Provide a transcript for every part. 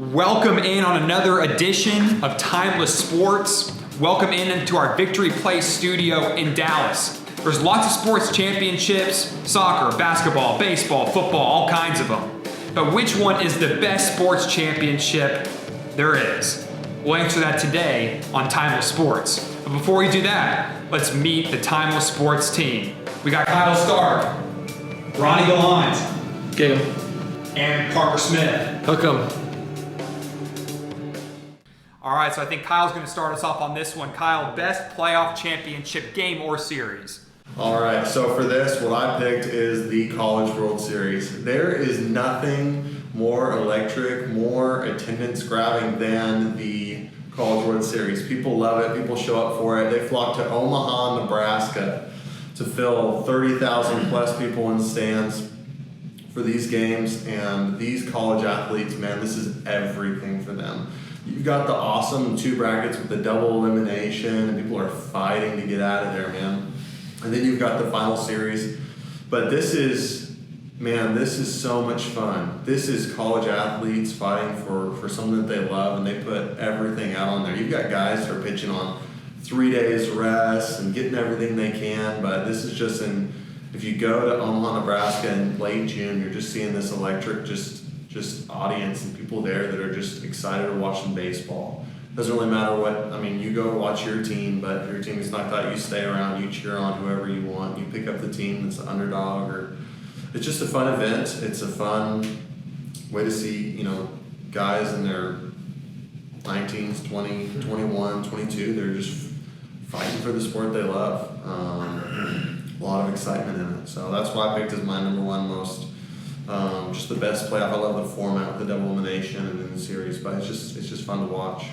Welcome in on another edition of Timeless Sports. Welcome in into our Victory Place studio in Dallas. There's lots of sports championships, soccer, basketball, baseball, football, all kinds of them. But which one is the best sports championship there is? We'll answer that today on Timeless Sports. But before we do that, let's meet the Timeless Sports team. We got Kyle Stark, Ronnie Gallant, Giggle, and Parker Smith. Hook 'em. All right, so I think Kyle's going to start us off on this one. Kyle, best playoff championship game or series? All right, so for this, what I picked is the College World Series. There is nothing more electric, more attendance-grabbing than the College World Series. People love it. People show up for it. They flock to Omaha, Nebraska to fill 30,000 plus people in stands for these games. And these college athletes, man, this is everything for them. You've got the awesome two brackets with the double elimination, and people are fighting to get out of there, man. And then you've got the final series. But this is so much fun. This is college athletes fighting for something that they love, and they put everything out on there. You've got guys who are pitching on 3 days rest and getting everything they can, but this is just if you go to Omaha, Nebraska in late June, you're just seeing this electric just audience and people there that are just excited to watch some baseball. Doesn't really matter you go watch your team, but if your team is knocked out, you stay around, you cheer on whoever you want, you pick up the team that's the underdog, or it's just a fun event. It's a fun way to see, guys in their 19s, 20, 21, 22, they're just fighting for the sport they love. A lot of excitement in it. So that's why I picked as my number one most just the best playoff. I love the format with the double elimination and then the series, but it's just fun to watch.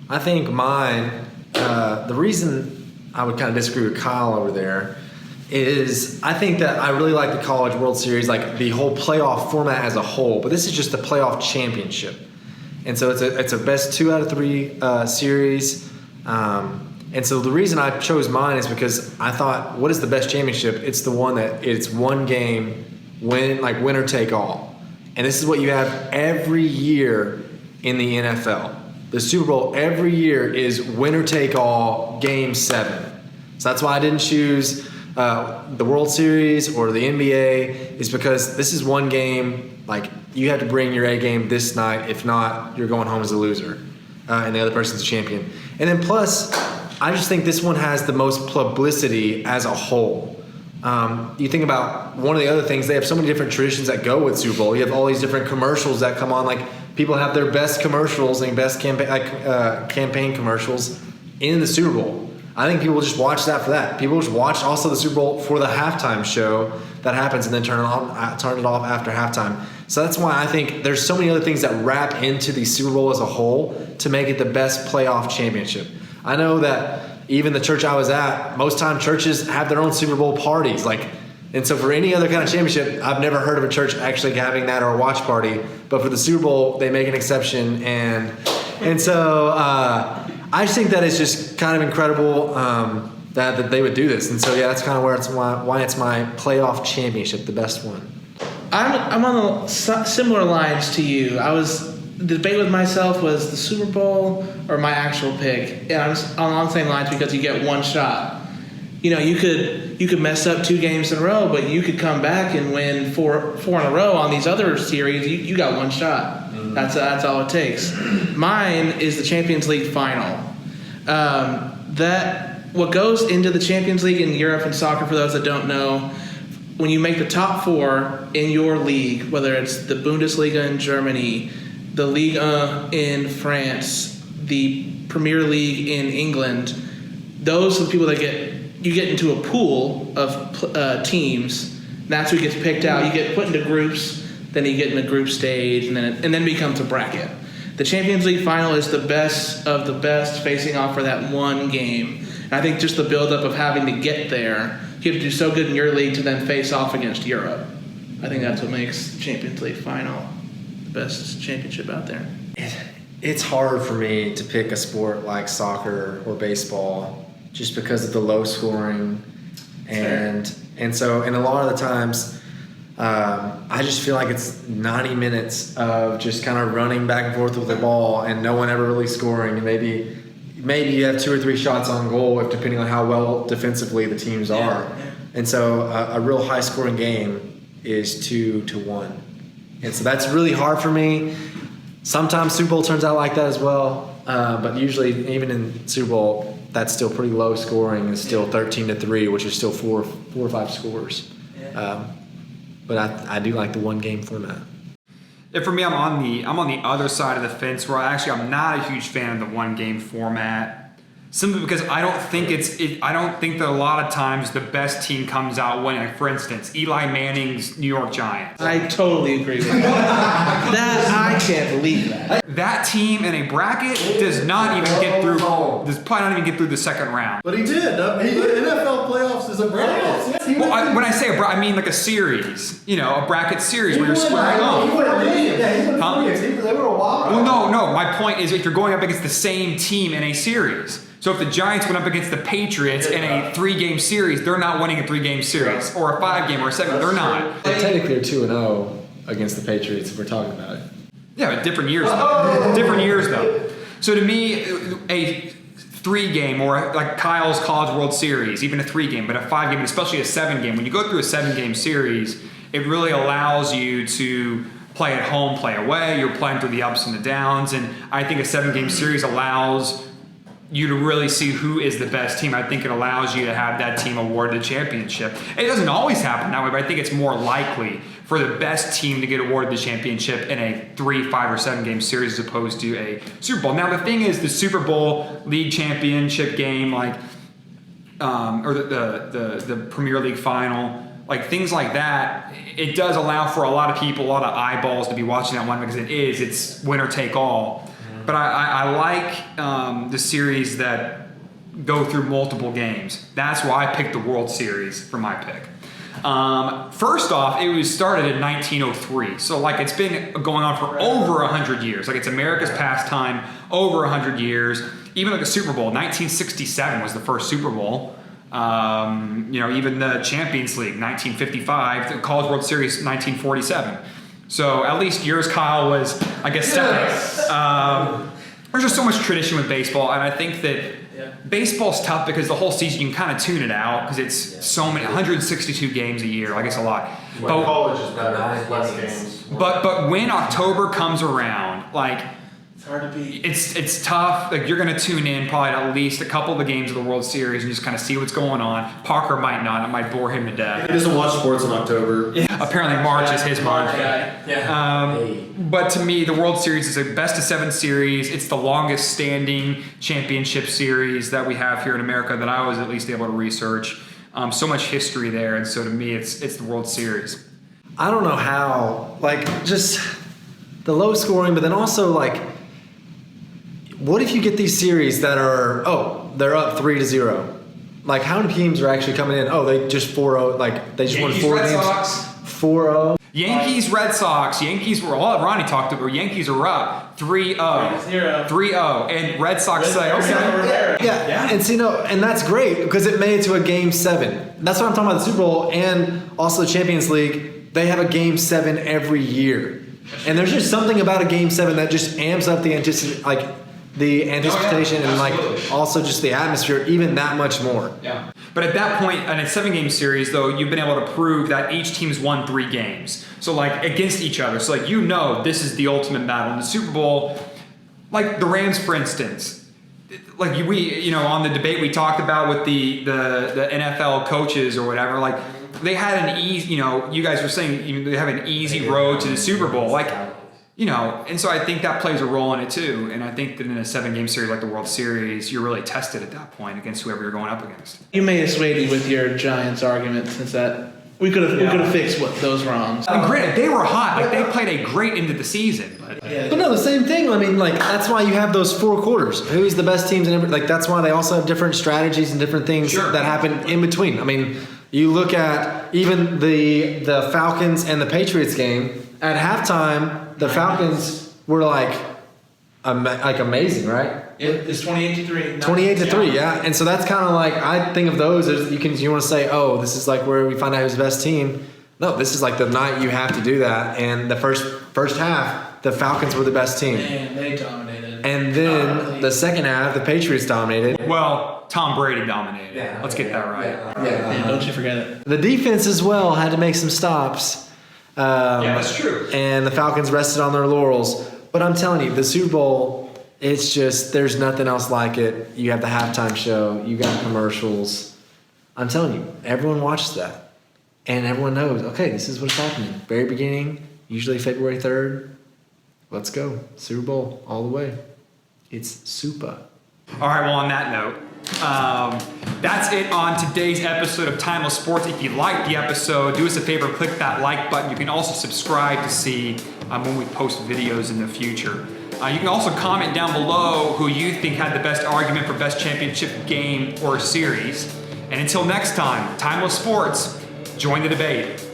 I think mine, the reason I would kind of disagree with Kyle over there is I think that I really like the College World Series, like the whole playoff format as a whole, but this is just the playoff championship. And so it's a best 2 out of 3 series. And so the reason I chose mine is because I thought, what is the best championship? It's the one that it's one game, winner take all. And this is what you have every year in the NFL. The Super Bowl every year is winner take all, game 7. So that's why I didn't choose the World Series or the NBA, is because this is one game, you have to bring your A game this night. If not, you're going home as a loser. And the other person's a champion. And then plus, I just think this one has the most publicity as a whole. You think about one of the other things, they have so many different traditions that go with Super Bowl. You have all these different commercials that come on, people have their best commercials and best campaign commercials in the Super Bowl. I think people just watch that for that. People just watch also the Super Bowl for the halftime show that happens and then turn it off after halftime. So that's why I think there's so many other things that wrap into the Super Bowl as a whole to make it the best playoff championship. I know that even the church I was at, most time churches have their own Super Bowl parties. And so for any other kind of championship, I've never heard of a church actually having that or a watch party. But for the Super Bowl, they make an exception. And so I just think that is just kind of incredible that they would do this. And so, yeah, that's kind of why it's my playoff championship, the best one. I'm on the similar lines to you. The debate with myself was the Super Bowl or my actual pick. And I'm along the same lines because you get one shot. You could mess up 2 games in a row, but you could come back and win four in a row on these other series. You got one shot. Mm-hmm. That's all it takes. Mine is the Champions League final. What goes into the Champions League in Europe and soccer, for those that don't know, when you make the top 4 in your league, whether it's the Bundesliga in Germany, the Liga in France, the Premier League in England, those are the people that you get into a pool of teams. That's who gets picked out. You get put into groups, then you get in a group stage, and then becomes a bracket. The Champions League final is the best of the best facing off for that one game. And I think just the buildup of having to get there, you have to do so good in your league to then face off against Europe. I think that's what makes the Champions League final the best championship out there. It's hard for me to pick a sport like soccer or baseball just because of the low scoring. And a lot of the times I just feel like it's 90 minutes of just kind of running back and forth with the ball and no one ever really scoring. And maybe you have 2 or 3 shots on goal, if depending on how well defensively the teams are. Yeah. And so a real high scoring game is 2-1. And so that's really hard for me. Sometimes Super Bowl turns out like that as well. But usually, even in Super Bowl, that's still pretty low scoring. It's still 13-3, which is still four or 5 scores. Yeah. But I do like the one game format. And for me, I'm on the other side of the fence where I'm not a huge fan of the one game format. Simply because I don't think I don't think that a lot of times the best team comes out winning. Like for instance, Eli Manning's New York Giants. I totally agree with that. I can't believe that. That team in a bracket does not even get through. Does probably not even get through the second round. But he did. NFL playoffs is a bracket. Well, when I say a bracket, I mean like a series. A bracket series where you're squaring off. Well, no. My point is, if you're going up against the same team in a series. So if the Giants went up against the Patriots in a 3-game series, they're not winning a 3-game series, or a 5-game or a 7. They're not. Technically, they're 2-0 against the Patriots if we're talking about it. Yeah, but different years though. Different years though. So to me, a 3-game or like Kyle's College World Series, even a 3-game, but a 5-game, especially a 7-game. When you go through a 7-game series, it really allows you to play at home, play away. You're playing through the ups and the downs, and I think a 7-game series allows you to really see who is the best team. I think it allows you to have that team awarded a championship. It doesn't always happen that way, but I think it's more likely for the best team to get awarded the championship in a 3, 5, or 7-game series as opposed to a Super Bowl. Now the thing is, the Super Bowl league championship game, or the Premier League final, like things like that, it does allow for a lot of people, a lot of eyeballs to be watching that one because it's winner take all. But I like the series that go through multiple games. That's why I picked the World Series for my pick. First off, it was started in 1903. So it's been going on for over 100 years. It's America's pastime, over 100 years. Even the Super Bowl, 1967 was the first Super Bowl. Even the Champions League, 1955, the College World Series, 1947. So at least yours, Kyle, was, I guess, second. There's just so much tradition with baseball, and I think that baseball's tough because the whole season you can kind of tune it out because it's so many, 162 games a year. It's a lot. But college is better. Less games. But when October comes around, it's hard to beat. It's tough. You're going to tune in probably at least a couple of the games of the World Series and just kind of see what's going on. Parker might not. It might bore him to death. He doesn't watch sports in October. Yeah, apparently March is his month. Yeah. But to me, the World Series is a best-of-7 series. It's the longest-standing championship series that we have here in America that I was at least able to research. So much history there, and so to me, it's the World Series. I don't know how, just the low scoring, but then also, what if you get these series that are, they're up 3-0? How many teams are actually coming in? They just 4-0, they just won 4 Red games. Sox. 4-0. Yankees, Red Sox. Yankees were all Ronnie talked about. Yankees are up 3-0. 3-0. And Red Sox say, okay. Yeah. And and that's great because it made it to a game 7. That's what I'm talking about, the Super Bowl and also the Champions League. They have a game 7 every year. And there's just something about a game 7 that just amps up the anticipation and also just the atmosphere even that much more. Yeah. But at that point, in a 7-game series, though, you've been able to prove that each team's won 3 games. So, against each other. So, this is the ultimate battle. In the Super Bowl, the Rams, for instance, we, on the debate we talked about with the NFL coaches or whatever, they had an easy, you guys were saying they have an easy road to the Super Bowl. And so I think that plays a role in it too. And I think that in a 7-game series like the World Series, you're really tested at that point against whoever you're going up against. You may have swayed me with your Giants argument since that we could have fixed those wrongs. And granted, they were hot. They played a great end of the season. But no, the same thing. That's why you have those 4 quarters. Who's the best teams and that's why they also have different strategies and different things that happen in between. You look at even the Falcons and the Patriots game. At halftime, the Falcons were amazing, right? It's 28-3. 28-3, yeah. And so that's kind of I think of those as you want to say, this is where we find out who's the best team. No, this is like the night you have to do that. And the first half, the Falcons were the best team. Man, they dominated. And then the second half, the Patriots dominated. Well, Tom Brady dominated. Let's get that right. Yeah, don't you forget it. The defense as well had to make some stops. That's true. And the Falcons rested on their laurels. But I'm telling you, the Super Bowl, it's just, there's nothing else like it. You have the halftime show, you got commercials. I'm telling you, everyone watches that. And everyone knows, okay, this is what's happening. Very beginning, usually February 3rd. Let's go. Super Bowl all the way. It's super. All right, well, on that note, that's it on today's episode of Timeless Sports. If you liked the episode, do us a favor, click that like button. You can also subscribe to see when we post videos in the future. You can also comment down below who you think had the best argument for best championship game or series. And until next time, Timeless Sports, join the debate.